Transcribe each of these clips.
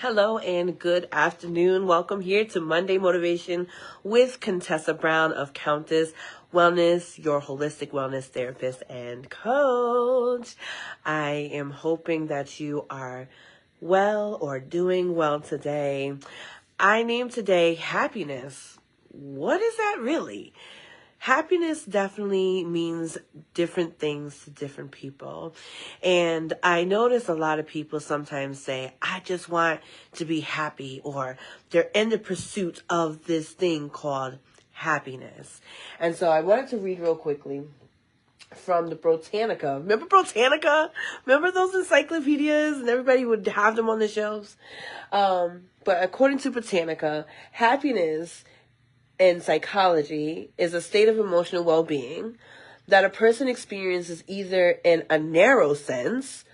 Hello and good afternoon. Welcome here to Monday Motivation with Contessa Brown of Countess Wellness, your holistic wellness therapist and coach. I am hoping that you are well or doing well today. I named today happiness. What is that really? Happiness definitely means different things to different people. And I notice a lot of people sometimes say, I just want to be happy, or they're in the pursuit of this thing called happiness. And so I wanted to read real quickly from the Britannica. Remember Britannica? Remember those encyclopedias and everybody would have them on the shelves? But according to Britannica, happiness in psychology is a state of emotional well-being that a person experiences either in a narrow sense,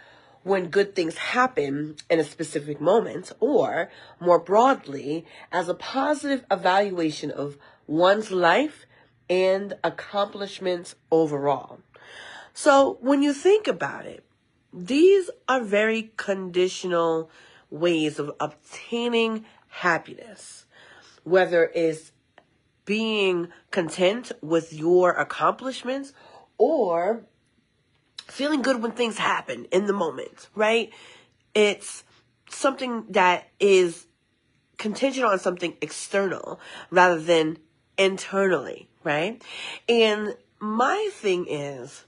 when good things happen in a specific moment, or more broadly, as a positive evaluation of one's life and accomplishments overall. So when you think about it, these are very conditional ways of obtaining happiness, whether it's being content with your accomplishments or feeling good when things happen in the moment, right? It's something that is contingent on something external rather than internally, right? And my thing is,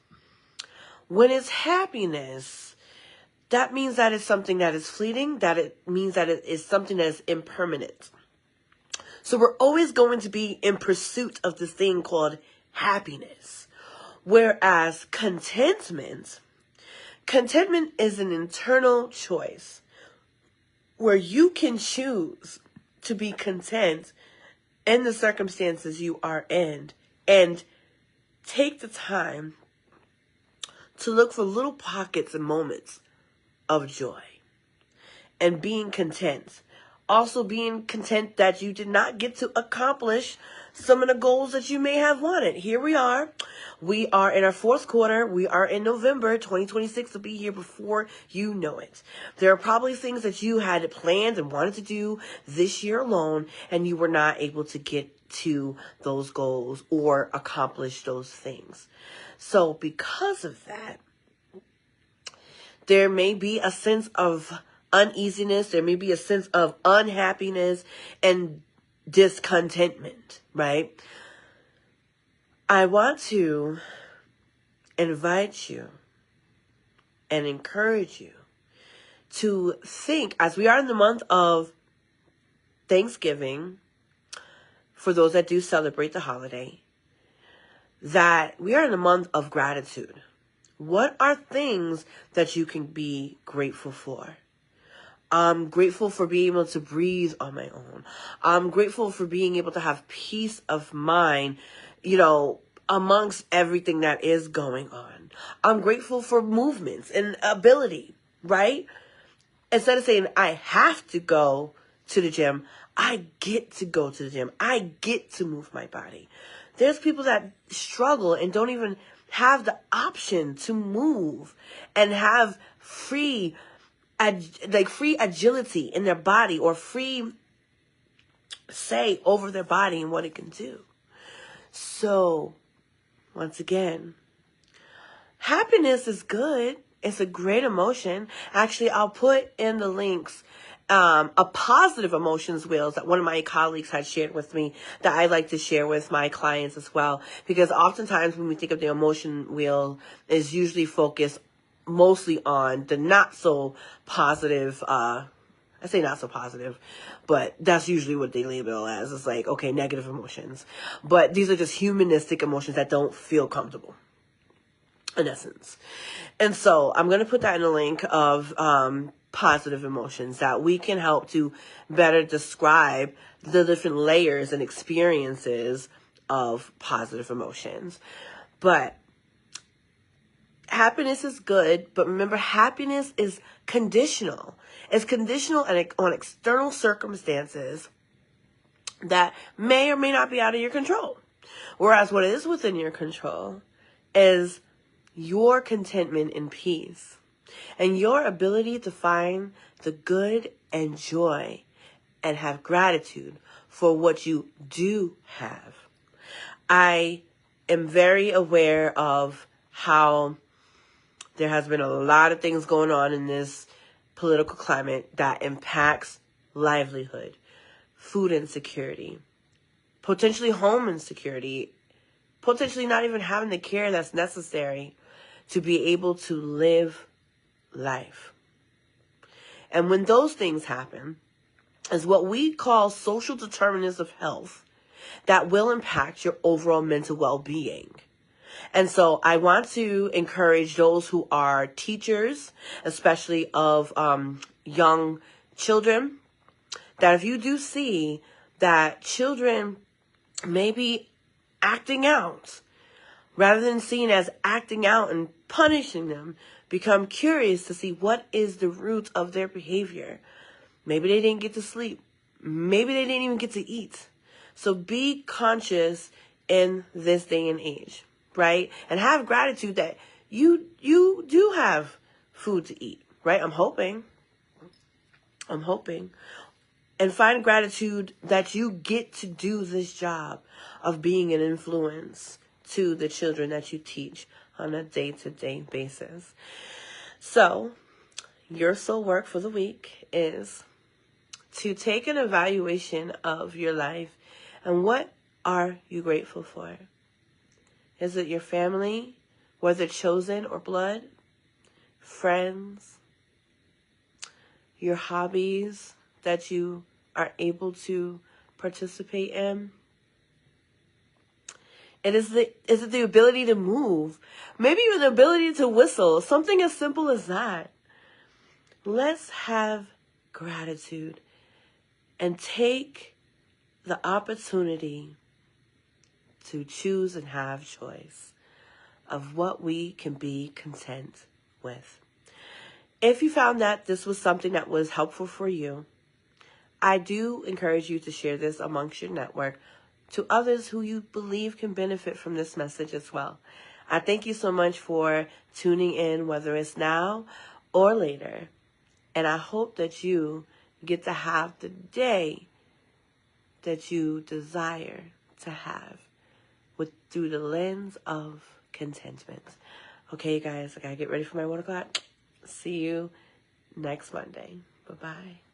when it's happiness, that means that it's something that is fleeting, that it means that it is something that is impermanent. So we're always going to be in pursuit of this thing called happiness. Whereas contentment is an internal choice where you can choose to be content in the circumstances you are in and take the time to look for little pockets and moments of joy and being content. Also being content that you did not get to accomplish some of the goals that you may have wanted. Here we are. We are in our fourth quarter. We are in November. 2026 will be here before you know it. There are probably things that you had planned and wanted to do this year alone, and you were not able to get to those goals or accomplish those things. So because of that, there may be a sense of uneasiness, there may be a sense of unhappiness and discontentment, right? I want to invite you and encourage you to think, as we are in the month of Thanksgiving, for those that do celebrate the holiday, that we are in the month of gratitude. What are things that you can be grateful for? I'm grateful for being able to breathe on my own. I'm grateful for being able to have peace of mind, amongst everything that is going on. I'm grateful for movements and ability, right? Instead of saying, I have to go to the gym, I get to go to the gym. I get to move my body. There's people that struggle and don't even have the option to move and have free agility in their body, or free say over their body and what it can do. So, once again, happiness is good. It's a great emotion. Actually, I'll put in the links a positive emotions wheels that one of my colleagues had shared with me that I like to share with my clients as well. Because oftentimes when we think of the emotion wheel, is usually focused mostly on the not so positive, I say not so positive, but that's usually what they label as. It's like, okay, negative emotions. But these are just humanistic emotions that don't feel comfortable, in essence. And so I'm going to put that in a link of positive emotions that we can help to better describe the different layers and experiences of positive emotions. But happiness is good, but remember, happiness is conditional. It's conditional on external circumstances that may or may not be out of your control. Whereas what is within your control is your contentment and peace, and your ability to find the good and joy and have gratitude for what you do have. I am very aware of how there has been a lot of things going on in this political climate that impacts livelihood, food insecurity, potentially home insecurity, potentially not even having the care that's necessary to be able to live life. And when those things happen, is what we call social determinants of health that will impact your overall mental well-being. And so I want to encourage those who are teachers, especially of young children, that if you do see that children may be acting out, rather than seen as acting out and punishing them, become curious to see what is the root of their behavior. Maybe they didn't get to sleep. Maybe they didn't even get to eat. So be conscious in this day and age, right? And have gratitude that you do have food to eat, right? I'm hoping. And find gratitude that you get to do this job of being an influence to the children that you teach on a day-to-day basis. So, your soul work for the week is to take an evaluation of your life and what are you grateful for? Is it your family, whether chosen or blood, friends, your hobbies that you are able to participate in? And is it the ability to move? Maybe even the ability to whistle. Something as simple as that. Let's have gratitude and take the opportunity to choose and have choice of what we can be content with. If you found that this was something that was helpful for you, I do encourage you to share this amongst your network to others who you believe can benefit from this message as well. I thank you so much for tuning in, whether it's now or later. And I hope that you get to have the day that you desire to have through the lens of contentment. Okay, guys, I gotta get ready for my 1 o'clock. See you next Monday. Bye-bye.